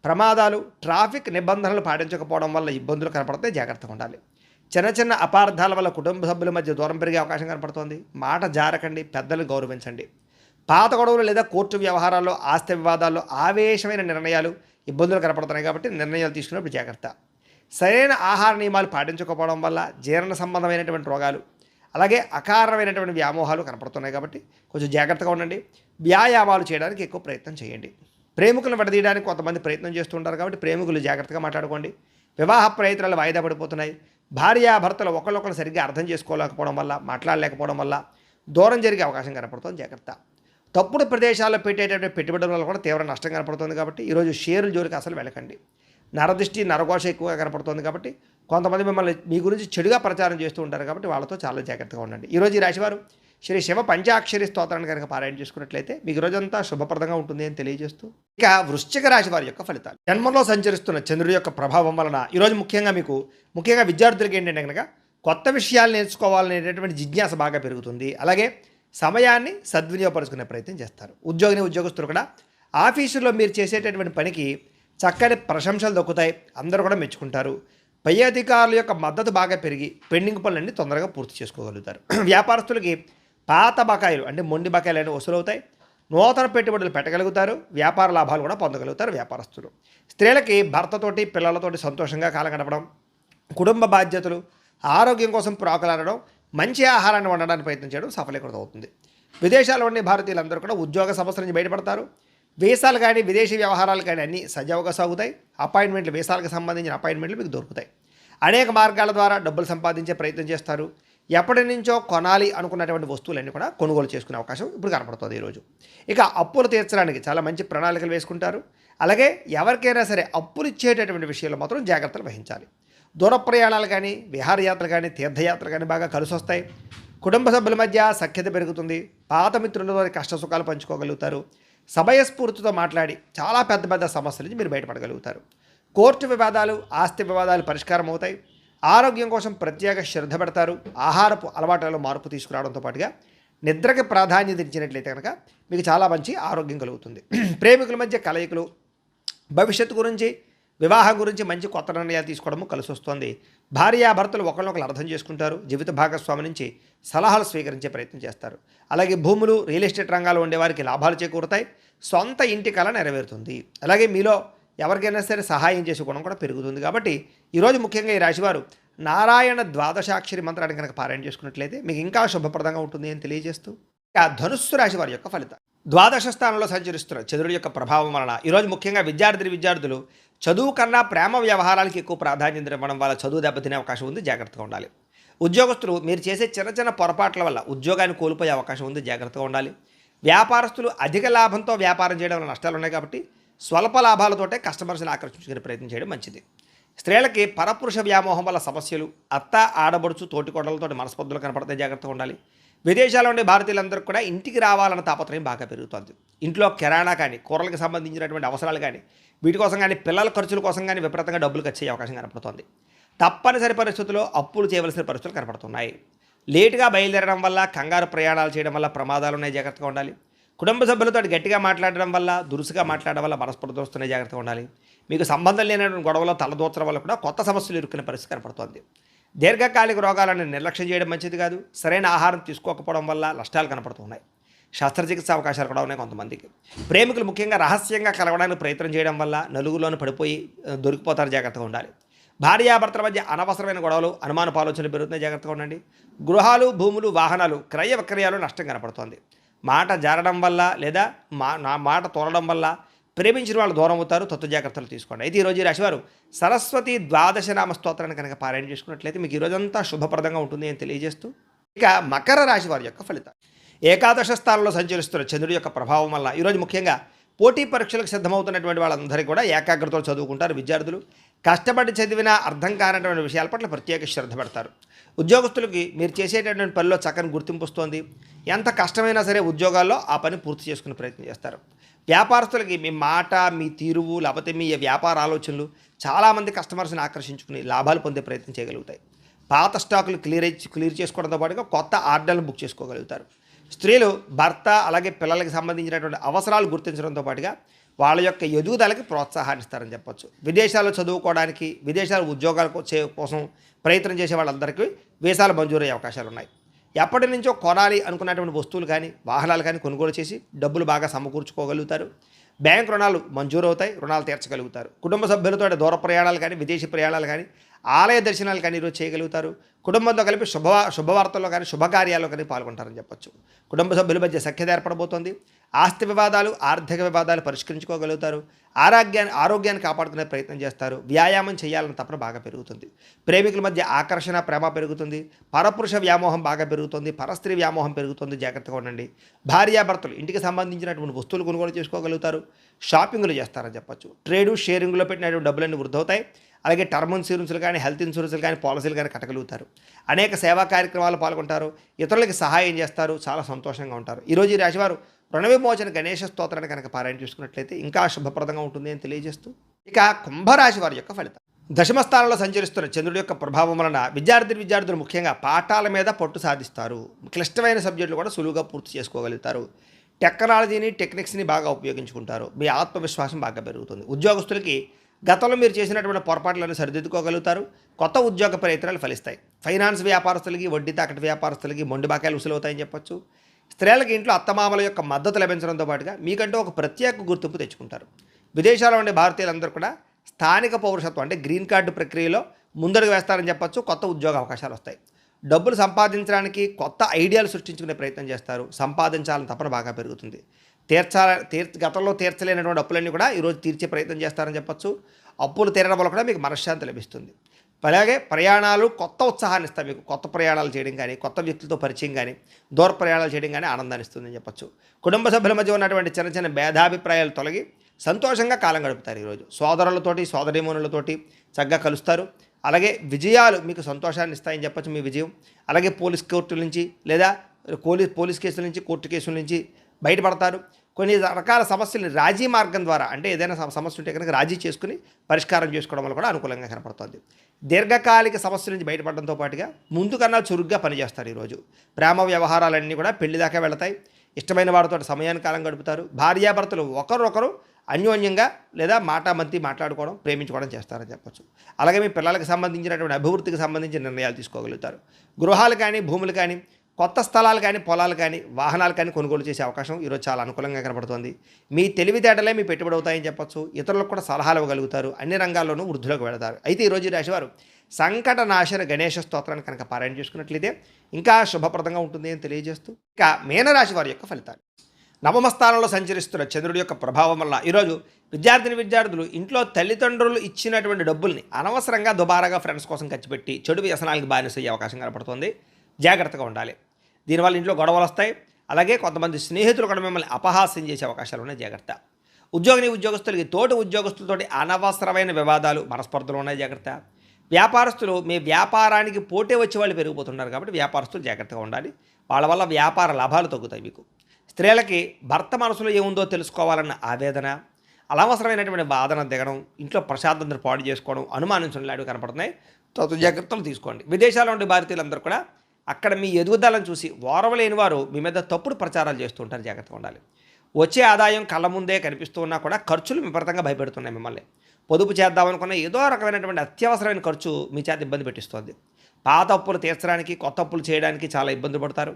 ప్రమాదాలు, ట్రాఫిక్ నిబంధనలు పాటించకపోవడం వల్ల ఇబ్బందులు కనపడితే జాగ్రత్తగా ఉండాలి. చిన్న చిన్న అపార్థాల వల్ల కుటుంబ సభ్యుల మధ్య దూరం పెరిగే అవకాశం కనపడుతోంది. మాట జారకండి, పెద్దలను గౌరవించండి. పాత గొడవలు లేదా కోర్టు వ్యవహారాల్లో, ఆస్తి వివాదాల్లో ఆవేశమైన నిర్ణయాలు, ఇబ్బందులు కనపడుతున్నాయి కాబట్టి నిర్ణయాలు తీసుకున్నప్పుడు జాగ్రత్త. సరైన ఆహార నియమాలు పాటించకపోవడం వల్ల జీర్ణ సంబంధమైనటువంటి రోగాలు, అలాగే అకారణమైనటువంటి వ్యామోహాలు కనపడుతున్నాయి కాబట్టి కొంచెం జాగ్రత్తగా ఉండండి. వ్యాయామాలు చేయడానికి ఎక్కువ ప్రయత్నం చేయండి. ప్రేమికులను విడదీయడానికి కొంతమంది ప్రయత్నం చేస్తుంటారు కాబట్టి ప్రేమికులు జాగ్రత్తగా మాట్లాడుకోండి. వివాహ ప్రయత్నాలు వాయిదా పడిపోతున్నాయి. భార్యాభర్తలు ఒకళ్ళొకరు సరిగ్గా అర్థం చేసుకోలేకపోవడం వల్ల, మాట్లాడలేకపోవడం వల్ల దూరం జరిగే అవకాశం కనపడుతుంది. జాగ్రత్త. తప్పుడు ప్రదేశాల్లో పెట్టేటటువంటి పెట్టుబడుల వల్ల కూడా తీవ్ర నష్టం కనపడుతుంది కాబట్టి ఈరోజు షేర్ల జోలికి అసలు వెళ్ళకండి. నరదృష్టి, నరఘోష ఎక్కువగా కనపడుతుంది కాబట్టి కొంతమంది మిమ్మల్ని మీ గురించి చెడుగా ప్రచారం చేస్తూ ఉంటారు కాబట్టి వాళ్ళతో చాలా జాగ్రత్తగా ఉండండి. ఈరోజు ఈ రాశివారు శ్రీ శివ పంచాక్షరి స్తోత్రాన్ని కనుక పారాయణ చేసుకున్నట్లయితే మీకు రోజంతా శుభప్రదంగా ఉంటుంది అని తెలియజేస్తూ ఇక వృశ్చిక రాశి వారి యొక్క ఫలితాలు. జన్మంలో సంచరిస్తున్న చంద్రుడి యొక్క ప్రభావం వలన ఈరోజు ముఖ్యంగా విద్యార్థులకి ఏంటంటే కనుక కొత్త విషయాలు నేర్చుకోవాలనేటటువంటి జిజ్ఞాస బాగా పెరుగుతుంది. అలాగే సమయాన్ని సద్వినియోగపరుచుకునే ప్రయత్నం చేస్తారు. ఉద్యోగస్తులు కూడా ఆఫీసులో మీరు చేసేటటువంటి పనికి చక్కని ప్రశంసలు దొక్కుతాయి. అందరూ కూడా మెచ్చుకుంటారు. పై అధికారుల యొక్క మద్దతు బాగా పెరిగి పెండింగ్ పనులన్నీ తొందరగా పూర్తి చేసుకోగలుగుతారు. వ్యాపారస్తులకి పాత బకాయిలు అంటే మొండి బకాయిలు అనేవి వసూలవుతాయి. నూతన పెట్టుబడులు పెట్టగలుగుతారు. వ్యాపార లాభాలు కూడా పొందగలుగుతారు వ్యాపారస్తులు. స్త్రీలకి భర్తతోటి పిల్లలతోటి సంతోషంగా కాలం గడపడం, కుటుంబ బాధ్యతలు, ఆరోగ్యం కోసం ప్రాకులాడడం, మంచి ఆహారాన్ని వండడానికి ప్రయత్నం చేయడం సఫలీకృతం అవుతుంది. విదేశాల్లో ఉండే భారతీయులందరూ కూడా ఉద్యోగ సమస్యల నుంచి బయటపడతారు. వీసాలు కానీ విదేశీ వ్యవహారాలు కానీ అన్నీ సజావుగా సాగుతాయి. అపాయింట్మెంట్లు, వీసాలకు సంబంధించిన అపాయింట్మెంట్లు మీకు దొరుకుతాయి. అనేక మార్గాల ద్వారా డబ్బులు సంపాదించే ప్రయత్నం చేస్తారు. ఎప్పటి నుంచో కొనాలి అనుకున్నటువంటి వస్తువులన్నీ కూడా కొనుగోలు చేసుకునే అవకాశం ఇప్పుడు కనపడుతుంది ఈరోజు. ఇక అప్పులు తీర్చడానికి చాలా మంచి ప్రణాళికలు వేసుకుంటారు. అలాగే ఎవరికైనా సరే అప్పులు ఇచ్చేటటువంటి విషయంలో మాత్రం జాగ్రత్తలు వహించాలి. దూర ప్రయాణాలు కానీ, విహారయాత్రలు కానీ, తీర్థయాత్రలు కానీ బాగా కలిసి వస్తాయి. కుటుంబ సభ్యుల మధ్య సఖ్యత పెరుగుతుంది. పాత మిత్రులతో కష్ట సుఖాలు పంచుకోగలుగుతారు. సమయస్ఫూర్తితో మాట్లాడి చాలా పెద్ద పెద్ద సమస్యల నుంచి మీరు బయటపడగలుగుతారు. కోర్టు వివాదాలు, ఆస్తి వివాదాలు పరిష్కారం అవుతాయి. ఆరోగ్యం కోసం ప్రత్యేక శ్రద్ధ పెడతారు. ఆహారపు అలవాట్లలో మార్పు తీసుకురావడంతో పాటుగా నిద్రకి ప్రాధాన్యత ఇచ్చినట్లయితే కనుక మీకు చాలా మంచి ఆరోగ్యం కలుగుతుంది. ప్రేమికుల మధ్య కలయికలు, భవిష్యత్తు గురించి, వివాహం గురించి మంచి కొత్త నిర్ణయాలు తీసుకోవడము కలిసి వస్తుంది. భార్యాభర్తలు ఒకరినొకరు అర్థం చేసుకుంటారు. జీవిత భాగస్వామి నుంచి సలహాలు స్వీకరించే ప్రయత్నం చేస్తారు. అలాగే భూములు, రియల్ ఎస్టేట్ రంగాల్లో ఉండేవారికి లాభాలు చేకూరుతాయి. సొంత ఇంటి కళ నెరవేరుతుంది. అలాగే మీలో ఎవరికైనా సరే సహాయం చేసే గుణం కూడా పెరుగుతుంది. కాబట్టి ఈరోజు ముఖ్యంగా ఈ రాశివారు నారాయణ ద్వాదశాక్షరి మంత్రాన్ని కనుక పారాయణ చేసుకున్నట్లయితే మీకు ఇంకా శుభప్రదంగా ఉంటుంది అని తెలియజేస్తూ, ఆ ధనుస్సు రాశి వారి యొక్క ఫలితం ద్వాదశ స్థానంలో సంచరిస్తున్న చంద్రుడి యొక్క ప్రభావం వలన ఈరోజు ముఖ్యంగా విద్యార్థులు చదువు కన్నా ప్రేమ వ్యవహారాలకు ఎక్కువ ప్రాధాన్యత ఇవ్వడం వల్ల చదువు దెబ్బతినే అవకాశం ఉంది. జాగ్రత్తగా ఉండాలి. ఉద్యోగస్తులు మీరు చేసే చిన్న చిన్న పొరపాట్ల వల్ల ఉద్యోగాన్ని కోల్పోయే అవకాశం ఉంది. జాగ్రత్తగా ఉండాలి. వ్యాపారస్తులు అధిక లాభంతో వ్యాపారం చేయడం వల్ల నష్టాలు ఉన్నాయి కాబట్టి స్వల్ప లాభాలతోటే కస్టమర్స్ని ఆకర్షించుకునే ప్రయత్నం చేయడం మంచిది. స్త్రీలకి పరపురుష వ్యామోహం వల్ల సమస్యలు, అత్త, ఆడబడుచు, తోటికోడలతో మనస్పర్ధలు కనపడితే జాగ్రత్తగా ఉండాలి. విదేశాల్లో ఉండే భారతీయులందరికీ కూడా ఇంటికి రావాలన్న తాపత్రయం బాగా పెరుగుతుంది. ఇంట్లో కిరాణా కానీ, కూరలకు సంబంధించినటువంటి అవసరాలు కానీ, వీటి కోసం కానీ, పిల్లల ఖర్చుల కోసం కానీ విపరీతంగా డబ్బులు ఖర్చు అయ్యే అవకాశం కనపడుతుంది. తప్పనిసరి పరిస్థితుల్లో అప్పులు చేయవలసిన పరిస్థితులు కనపడుతున్నాయి. లేటుగా బయలుదేరడం వల్ల, కంగారు ప్రయాణాలు చేయడం వల్ల ప్రమాదాలు ఉన్నాయి. జాగ్రత్తగా ఉండాలి. కుటుంబ సభ్యులతో గట్టిగా మాట్లాడడం వల్ల, దురుసుగా మాట్లాడడం వల్ల మనస్పర్ధలు వస్తున్నాయి. జాగ్రత్తగా ఉండాలి. మీకు సంబంధం లేనటువంటి గొడవలో తలదూర్చడం వల్ల కూడా కొత్త సమస్యలు ఇరుక్కునే పరిస్థితి కనపడుతుంది. దీర్ఘకాలిక రోగాలను నిర్లక్ష్యం చేయడం మంచిది కాదు. సరైన ఆహారం తీసుకోకపోవడం వల్ల నష్టాలు కనపడుతున్నాయి. శస్త్రచికిత్స అవకాశాలు కూడా ఉన్నాయి కొంతమందికి. ప్రేమికులు ముఖ్యంగా రహస్యంగా కలవడానికి ప్రయత్నం చేయడం వల్ల నలుగురిలోనూ పడిపోయి దొరికిపోతారు. జాగ్రత్తగా ఉండాలి. భార్యాభర్తల మధ్య అనవసరమైన గొడవలు, అనుమానపు ఆలోచనలు పెరుగుతున్నాయి. జాగ్రత్తగా ఉండండి. గృహాలు, భూములు, వాహనాలు క్రయ విక్రయాలు నష్టం కనపడుతోంది. మాట జారడం వల్ల లేదా మాట తోలడం వల్ల ప్రేమించిన వాళ్ళు దూరం అవుతారు. తత్వ జాగ్రత్తలు తీసుకోండి. అయితే ఈరోజు ఈ రాశివారు సరస్వతి ద్వాదశనామ స్తోత్రాన్ని కనుక పారాయణ చేసుకున్నట్లయితే మీకు ఈరోజంతా శుభప్రదంగా ఉంటుంది అని తెలియజేస్తూ, ఇక మకర రాశి వారి యొక్క ఫలితాలు ఏకాదశ స్థానంలో సంచరిస్తున్న చంద్రుడి యొక్క ప్రభావం వల్ల ఈరోజు ముఖ్యంగా పోటీ పరీక్షలకు సిద్ధమవుతున్నటువంటి వాళ్ళందరికీ కూడా ఏకాగ్రతతో చదువుకుంటారు. విద్యార్థులు కష్టపడి చదివినా అర్థం కానటువంటి విషయాల పట్ల ప్రత్యేక శ్రద్ధ పెడతారు. ఉద్యోగస్తులకి మీరు చేసేటటువంటి పనిలో చక్కని గుర్తింపు వస్తుంది. ఎంత కష్టమైనా సరే ఉద్యోగాల్లో ఆ పని పూర్తి చేసుకునే ప్రయత్నం చేస్తారు. వ్యాపారస్తులకి మీ మాట, మీ తీరువు, లేకపోతే మీ వ్యాపార ఆలోచనలు చాలామంది కస్టమర్స్ని ఆకర్షించుకుని లాభాలు పొందే ప్రయత్నం చేయగలుగుతాయి. పాత స్టాకులు క్లియర్ చేసుకోవడంతో పాటుగా కొత్త ఆర్డర్లను బుక్ చేసుకోగలుగుతారు. స్త్రీలు భర్త అలాగే పిల్లలకి సంబంధించినటువంటి అవసరాలు గుర్తించడంతో పాటుగా వాళ్ళ యొక్క ఎదుగుదలకి ప్రోత్సాహాన్ని ఇస్తారని చెప్పొచ్చు. విదేశాల్లో చదువుకోవడానికి, విదేశాల ఉద్యోగాల కోసం ప్రయత్నం చేసే వాళ్ళందరికీ వీసాలు మంజూరయ్యే అవకాశాలు ఉన్నాయి. ఎప్పటి నుంచో కొనాలి అనుకున్నటువంటి వస్తువులు కానీ, వాహనాలు కానీ కొనుగోలు చేసి డబ్బులు బాగా సమకూర్చుకోగలుగుతారు. బ్యాంక్ రుణాలు మంజూరు అవుతాయి. రుణాలు తీర్చగలుగుతారు. కుటుంబ సభ్యులతో దూర ప్రయాణాలు కానీ, విదేశీ ప్రయాణాలు కానీ, ఆలయ దర్శనాలు కానీ ఈరోజు చేయగలుగుతారు. కుటుంబంతో కలిపి శుభవార్తల్లో కానీ, శుభకార్యాల్లో కానీ పాల్గొంటారని చెప్పొచ్చు. కుటుంబ సభ్యుల మధ్య సఖ్యత ఏర్పడబోతోంది. ఆస్తి వివాదాలు, ఆర్థిక వివాదాలు పరిష్కరించుకోగలుగుతారు. ఆరోగ్యాన్ని కాపాడుకునే ప్రయత్నం చేస్తారు. వ్యాయామం చేయాలని తపన బాగా పెరుగుతుంది. ప్రేమికుల మధ్య ఆకర్షణ, ప్రేమ పెరుగుతుంది. పరపురుష వ్యామోహం బాగా పెరుగుతుంది. పరస్త్రీ వ్యామోహం పెరుగుతుంది. జాగ్రత్తగా ఉండండి. భార్యాభర్తలు ఇంటికి సంబంధించినటువంటి వస్తువులు కొనుగోలు చేసుకోగలుగుతారు. షాపింగ్లు చేస్తారని చెప్పొచ్చు. ట్రేడు, షేరింగ్లో పెట్టినటువంటి డబ్బులన్నీ వృద్ధి అవుతాయి. అలాగే టర్మ్ ఇన్సూరెన్స్లు కానీ, హెల్త్ ఇన్సూరెన్స్లు కానీ, పాలసీలు కానీ కట్టగలుగుతారు. అనేక సేవా కార్యక్రమాలు పాల్గొంటారు. ఇతరులకి సహాయం చేస్తారు. చాలా సంతోషంగా ఉంటారు. ఈరోజు ఈ రాశివారు రుణ విమోచన గణేష స్తోత్రాన్ని కనుక పారాయణ చేసుకున్నట్లయితే ఇంకా శుభప్రదంగా ఉంటుంది అని తెలియజేస్తూ, ఇక కుంభరాశి వారి యొక్క ఫలితం దశమ స్థానంలో సంచరిస్తున్న చంద్రుడి యొక్క ప్రభావం వలన విద్యార్థులు ముఖ్యంగా పాఠాల మీద పట్టు సాధిస్తారు. క్లిష్టమైన సబ్జెక్టులు కూడా సులువుగా పూర్తి చేసుకోగలుగుతారు. టెక్నాలజీని టెక్నిక్స్ని బాగా ఉపయోగించుకుంటారు. మీ ఆత్మవిశ్వాసం బాగా పెరుగుతుంది. ఉద్యోగస్తులకి గతంలో మీరు చేసినటువంటి పొరపాట్లను సరిదిద్దుకోగలుగుతారు. కొత్త ఉద్యోగ ప్రయత్నాలు ఫలిస్తాయి. ఫైనాన్స్ వ్యాపారస్తులకి, వడ్డీ తాకటి వ్యాపారస్తులకి మొండి బాకాయలు ఉసులవుతాయని చెప్పొచ్చు. స్త్రీలకు ఇంట్లో అత్తమామల యొక్క మద్దతు లభించడంతో పాటుగా మీకంటూ ఒక ప్రత్యేక గుర్తింపు తెచ్చుకుంటారు. విదేశాల్లో ఉండే భారతీయులందరూ కూడా స్థానిక పౌరసత్వం అంటే గ్రీన్ కార్డు ప్రక్రియలో ముందడుగు వేస్తారని చెప్పొచ్చు. కొత్త ఉద్యోగ అవకాశాలు వస్తాయి. డబ్బులు సంపాదించడానికి కొత్త ఐడియాలు సృష్టించుకునే ప్రయత్నం చేస్తారు. సంపాదించాలని తపన బాగా పెరుగుతుంది. గతంలో తీర్చలేనటువంటి అప్పులన్నీ కూడా ఈరోజు తీర్చే ప్రయత్నం చేస్తారని చెప్పొచ్చు. అప్పులు తీరడం వల్ల కూడా మీకు మనశ్శాంతి లభిస్తుంది. అలాగే ప్రయాణాలు కొత్త ఉత్సాహాన్ని ఇస్తాయి. మీకు కొత్త ప్రయాణాలు చేయడం కానీ, కొత్త వ్యక్తులతో పరిచయం కానీ, దూర ప్రయాణాలు చేయడం కానీ ఆనందాన్ని ఇస్తుందని చెప్పొచ్చు. కుటుంబ సభ్యుల మధ్య ఉన్నటువంటి చిన్న చిన్న భేదాభిప్రాయాలు తొలగి సంతోషంగా కాలం గడుపుతారు. ఈరోజు సోదరులతోటి, సోదరీమణులతోటి చక్కగా కలుస్తారు. అలాగే విజయాలు మీకు సంతోషాన్ని ఇస్తాయని చెప్పచ్చు. మీ విజయం అలాగే పోలీస్ కోర్టుల నుంచి లేదా పోలీస్ కేసుల నుంచి, కోర్టు కేసుల నుంచి బయటపడతారు. కొన్ని రకాల సమస్యలు రాజీ మార్గం ద్వారా అంటే ఏదైనా సమస్య ఉంటే కనుక రాజీ చేసుకుని పరిష్కారం చేసుకోవడం వల్ల కూడా అనుకూలంగా కనపడుతుంది. దీర్ఘకాలిక సమస్యల నుంచి బయటపడడంతో పాటుగా ముందు కన్నా చురుగ్గా పనిచేస్తారు. ఈరోజు ప్రేమ వ్యవహారాలన్నీ కూడా పెళ్లి దాకా వెళతాయి. ఇష్టమైన వారితో సమయాన్ని కాలం గడుపుతారు. భార్యాభర్తలు ఒకరొకరు అన్యోన్యంగా లేదా మాటామంతి మాట్లాడుకోవడం, ప్రేమించుకోవడం చేస్తారని చెప్పచ్చు. అలాగే మీ పిల్లలకు సంబంధించినటువంటి అభివృద్ధికి సంబంధించిన నిర్ణయాలు తీసుకోగలుగుతారు. గృహాలు కానీ, భూములు కానీ, కొత్త స్థలాలు కానీ, పొలాలు కానీ, వాహనాలు కానీ కొనుగోలు చేసే అవకాశం ఈరోజు చాలా అనుకూలంగా కనబడుతుంది. మీ తెలివితేటలే మీ పెట్టుబడి అవుతాయని చెప్పచ్చు. ఇతరులకు కూడా సలహాలు ఇవ్వగలుగుతారు. అన్ని రంగాల్లోనూ వృద్ధిలోకి వెళతారు. అయితే ఈరోజు ఈ రాశివారు సంకటనాశన గణేష స్తోత్రాన్ని కనుక పారాయణ చేసుకున్నట్లయితే ఇంకా శుభప్రదంగా ఉంటుంది అని తెలియజేస్తూ ఇక మీనరాశి వారి యొక్క ఫలితాలు. నవమ స్థానంలో సంచరిస్తున్న చంద్రుడి యొక్క ప్రభావం వల్ల ఈరోజు విద్యార్థులు ఇంట్లో తల్లిదండ్రులు ఇచ్చినటువంటి డబ్బుల్ని అనవసరంగా దుబారాగా ఫ్రెండ్స్ కోసం ఖర్చు పెట్టి చెడు వ్యసనాలకు బానిసయ్యే అవకాశం కనపడుతుంది. జాగ్రత్తగా ఉండాలి. దీనివల్ల ఇంట్లో గొడవలు వస్తాయి. అలాగే కొంతమంది స్నేహితులు కూడా మిమ్మల్ని అపహాస్యం చేసే అవకాశాలు ఉన్నాయి. జాగ్రత్త. ఉద్యోగస్తులకి తోటి ఉద్యోగస్తులతోటి అనవసరమైన వివాదాలు, మనస్పర్ధలు ఉన్నాయి. జాగ్రత్త. వ్యాపారస్తులు మీ వ్యాపారానికి పోటీ వచ్చే వాళ్ళు పెరిగిపోతున్నారు కాబట్టి వ్యాపారస్తులు జాగ్రత్తగా ఉండాలి. వాళ్ళ వల్ల వ్యాపార లాభాలు తగ్గుతాయి మీకు. స్త్రీలకి భర్త మనసులో ఏముందో తెలుసుకోవాలన్న ఆవేదన, అనవసరమైనటువంటి వాదన దిగడం, ఇంట్లో ప్రశాంతతను పాడు చేసుకోవడం, అనుమానించడం లాంటివి కనపడుతున్నాయి. తగు జాగ్రత్తలు తీసుకోండి. విదేశాల్లో ఉండే భారతీయులందరూ కూడా అక్కడ మీ ఎదుగుదలను చూసి ఓరవలేని వారు మీ మీద తప్పుడు ప్రచారాలు చేస్తుంటారు. జాగ్రత్తగా ఉండాలి. వచ్చే ఆదాయం కళ్ళ ముందే కనిపిస్తూ ఉన్నా కూడా ఖర్చులు విపరీతంగా భయపెడుతున్నాయి మిమ్మల్ని. పొదుపు చేద్దామనుకున్న ఏదో రకమైనటువంటి అత్యవసరమైన ఖర్చు మీ చేత ఇబ్బంది పెట్టిస్తుంది. పాత అప్పులు తీర్చడానికి, కొత్త అప్పులు చేయడానికి చాలా ఇబ్బంది పడతారు.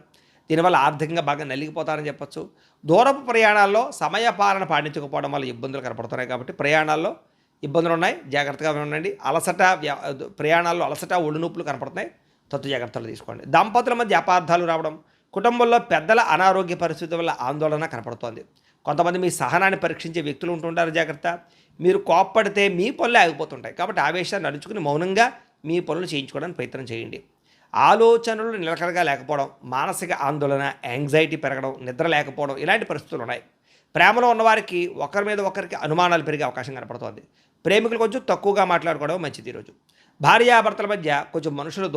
దీనివల్ల ఆర్థికంగా బాగా నలిగిపోతారని చెప్పచ్చు. దూరపు ప్రయాణాల్లో సమయపాలన పాటించకపోవడం వల్ల ఇబ్బందులు కనపడుతున్నాయి కాబట్టి ప్రయాణాల్లో ఇబ్బందులు ఉన్నాయి. జాగ్రత్తగా ఉండండి. ప్రయాణాల్లో అలసట, ఒళ్ళు నొప్పులు కనపడుతున్నాయి. తత్తు జాగ్రత్తలు తీసుకోండి. దంపతుల మధ్య అపార్థాలు రావడం, కుటుంబంలో పెద్దల అనారోగ్య పరిస్థితి వల్ల ఆందోళన కనపడుతోంది. కొంతమంది మీ సహనాన్ని పరీక్షించే వ్యక్తులు ఉంటుంటారు. జాగ్రత్త. మీరు కోప్పడితే మీ పనులే ఆగిపోతుంటాయి కాబట్టి ఆవేశాన్ని అణుచుకుని మౌనంగా మీ పనులు చేయించుకోవడానికి ప్రయత్నం చేయండి. ఆలోచనలు నిలకడగా లేకపోవడం, మానసిక ఆందోళన, యాంగ్జైటీ పెరగడం, నిద్ర లేకపోవడం ఇలాంటి పరిస్థితులు ఉన్నాయి. ప్రేమలో ఉన్నవారికి ఒకరి మీద ఒకరికి అనుమానాలు పెరిగే అవకాశం కనపడుతోంది. ప్రేమికులు కొంచెం తక్కువగా మాట్లాడుకోవడం మంచిది. ఈరోజు భార్యాభర్తల మధ్య కొంచెం మనసులు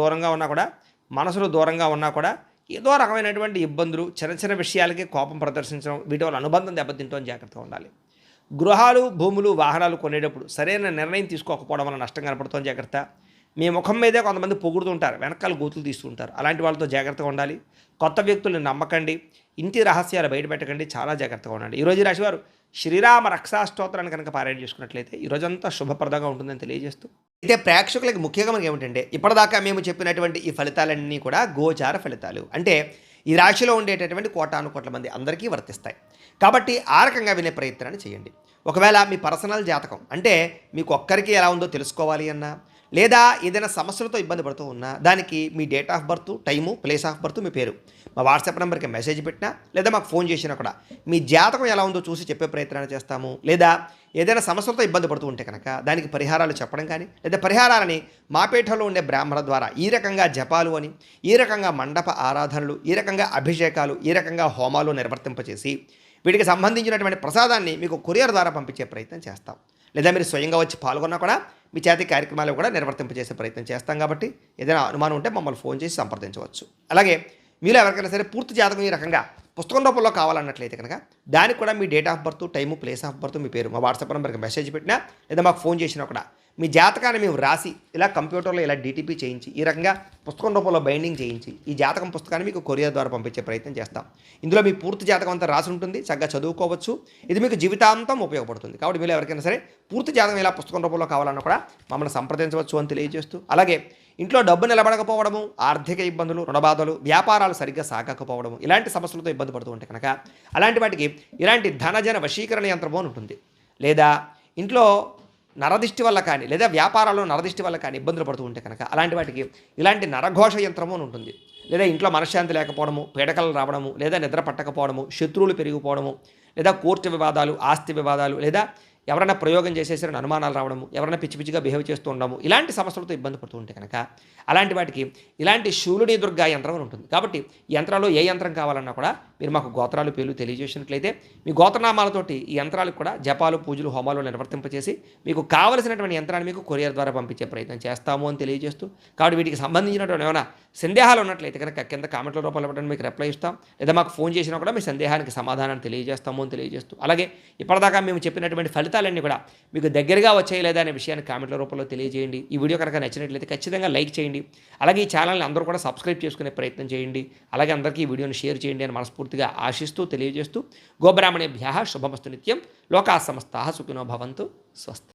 దూరంగా ఉన్నా కూడా ఏదో రకమైనటువంటి ఇబ్బందులు, చిన్న చిన్న విషయాలకి కోపం ప్రదర్శించడం, వీటి వల్ల అనుబంధం దెబ్బతింటూ జాగ్రత్తగా ఉండాలి. గృహాలు, భూములు, వాహనాలు కొనేటప్పుడు సరైన నిర్ణయం తీసుకోకపోవడం వల్ల నష్టం కనపడుతుంది. జాగ్రత్త. మీ ముఖం మీదే కొంతమంది పొగుడుతుంటారు, వెనకాల గోతులు తీస్తుంటారు. అలాంటి వాళ్ళతో జాగ్రత్తగా ఉండాలి. కొత్త వ్యక్తులను నమ్మకండి. ఇంటి రహస్యాలు బయటపెట్టకండి. చాలా జాగ్రత్తగా ఉండండి. ఈరోజు రాశివారు శ్రీరామ రక్షాస్తోత్రాన్ని కనుక పారాయణ చేసుకున్నట్లయితే ఈరోజంతా శుభప్రదంగా ఉంటుందని తెలియజేస్తూ అయితే ప్రేక్షకులకి ముఖ్యంగా మనకి ఏమిటంటే ఇప్పటిదాకా మేము చెప్పినటువంటి ఈ ఫలితాలన్నీ కూడా గోచార ఫలితాలు అంటే ఈ రాశిలో ఉండేటటువంటి కోటానుకోట్ల మంది అందరికీ వర్తిస్తాయి. కాబట్టి ఆ రకంగా వినే ప్రయత్నాన్ని చేయండి. ఒకవేళ మీ పర్సనల్ జాతకం అంటే మీకు ఒక్కరికి ఎలా ఉందో తెలుసుకోవాలి అన్నా లేదా ఏదైనా సమస్యలతో ఇబ్బంది పడుతూ ఉన్నా దానికి మీ date of birth, time, place of birth, మీ పేరు మా వాట్సాప్ నెంబర్కి మెసేజ్ పెట్టినా లేదా మాకు ఫోన్ చేసినా కూడా మీ జాతకం ఎలా ఉందో చూసి చెప్పే ప్రయత్నాన్ని చేస్తాము. లేదా ఏదైనా సమస్యలతో ఇబ్బంది పడుతూ ఉంటే కనుక దానికి పరిహారాలు చెప్పడం కానీ లేదా పరిహారాలని మా పీఠంలో ఉండే బ్రాహ్మణ ద్వారా ఈ రకంగా జపాలు అని, ఈ రకంగా మండప ఆరాధనలు, ఈ రకంగా అభిషేకాలు, ఈ రకంగా హోమాలు నిర్వర్తింపచేసి వీటికి సంబంధించినటువంటి ప్రసాదాన్ని మీకు కొరియర్ ద్వారా పంపించే ప్రయత్నం చేస్తాం. లేదా మీరు స్వయంగా వచ్చి పాల్గొన్నా కూడా మీ చేతి కార్యక్రమాలు కూడా నిర్వర్తింపజేసే ప్రయత్నం చేస్తాం. కాబట్టి ఏదైనా అనుమానం ఉంటే మమ్మల్ని ఫోన్ చేసి సంప్రదించవచ్చు. అలాగే మీలో ఎవరికైనా సరే పూర్తి జాతకం ఈ రకంగా పుస్తకం రూపంలో కావాలన్నట్లయితే కనుక దానికి కూడా మీ date of birth, time, place of birth, మీ పేరు మా వాట్సాప్ నెంబర్కి మెసేజ్ పెట్టినా లేదా మాకు ఫోన్ చేసినా కూడా మీ జాతకాన్ని మేము రాసి ఇలా కంప్యూటర్లో ఇలా డీటీపీ చేయించి ఈ రకంగా పుస్తకం రూపంలో బైండింగ్ చేయించి ఈ జాతకం పుస్తకాన్ని మీకు కొరియర్ ద్వారా పంపించే ప్రయత్నం చేస్తాం. ఇందులో మీ పూర్తి జాతకం అంతా రాసి ఉంటుంది, చక్కగా చదువుకోవచ్చు. ఇది మీకు జీవితాంతం ఉపయోగపడుతుంది. కాబట్టి మీరు ఎవరికైనా సరే పూర్తి జాతకం ఇలా పుస్తకం రూపంలో కావాలన్నా కూడా మమ్మల్ని సంప్రదించవచ్చు అని తెలియజేస్తూ, అలాగే ఇంట్లో డబ్బు నిలబడకపోవడము, ఆర్థిక ఇబ్బందులు, రుణబాధలు, వ్యాపారాలు సరిగ్గా సాగకపోవడము ఇలాంటి సమస్యలతో ఇబ్బంది పడుతూ ఉంటే కనుక అలాంటి వాటికి ఇలాంటి ధనజన వశీకరణ యంత్రము అని ఉంటుంది. లేదా ఇంట్లో నరదిష్టి వల్ల కానీ లేదా వ్యాపారాల్లో నరదిష్టి వల్ల కానీ ఇబ్బందులు పడుతూ ఉంటే కనుక అలాంటి వాటికి ఇలాంటి నరఘోష యంత్రము అని ఉంటుంది. లేదా ఇంట్లో మనశ్శాంతి లేకపోవడము, పీడకలు రావడము, లేదా నిద్ర పట్టకపోవడము, శత్రువులు పెరిగిపోవడము, లేదా కోర్టు వివాదాలు, ఆస్తి వివాదాలు, లేదా ఎవరైనా ప్రయోగం చేసేసరికి అనుమానాలు రావడము, ఎవరైనా పిచ్చి పిచ్చిగా బిహేవ్ చేస్తూ ఉండడము ఇలాంటి సమస్యలతో ఇబ్బంది పడుతూ ఉంటే కనుక అలాంటి వాటికి ఇలాంటి శూలుని దుర్గా యంత్రం అని ఉంటుంది. కాబట్టి ఈ యంత్రాల్లో ఏ యంత్రం కావాలన్నా కూడా మీరు మాకు గోత్రాలు పేర్లు తెలియజేసినట్లయితే మీ గోత్రనామాలతోటి ఈ యంత్రాలకు కూడా జపాలు, పూజలు, హోమాలు నిర్వర్తింపచేసి మీకు కావలసినటువంటి యంత్రాన్ని మీకు కొరియర్ ద్వారా పంపించే ప్రయత్నం చేస్తాము అని తెలియజేస్తూ, కాబట్టి వీటికి సంబంధించినటువంటి ఏమైనా సందేహాలు ఉన్నట్లయితే కనుక కింద కామెంట్ల రూపంలో పెట్టండి, మీకు రిప్లై ఇస్తాం. లేదా మాకు ఫోన్ చేసినా కూడా మీ సందేహానికి సమాధానాన్ని తెలియజేస్తాము అని తెలియజేస్తూ, అలాగే ఇప్పటిదాకా మేము చెప్పినటువంటి ఫలితాలన్నీ కూడా మీకు దగ్గరగా వచ్చాయి లేదా అనే విషయాన్ని కామెంట్ల రూపంలో తెలియజేయండి. ఈ వీడియో కనుక నచ్చినట్లయితే ఖచ్చితంగా లైక్ చేయండి. అలాగే ఈ ఛానల్ని అందరూ కూడా సబ్స్క్రైబ్ చేసుకునే ప్రయత్నం చేయండి. అలాగే అందరికీ ఈ వీడియోని షేర్ చేయండి అని మనస్ఫూర్తిగా ఆశిస్తూ తెలియజేస్తూ, గోబ్రాహ్మణేభ్యః శుభమస్తు నిత్యం. లోకాః సమస్తాః సుఖినో భవంతు. స్వస్తి.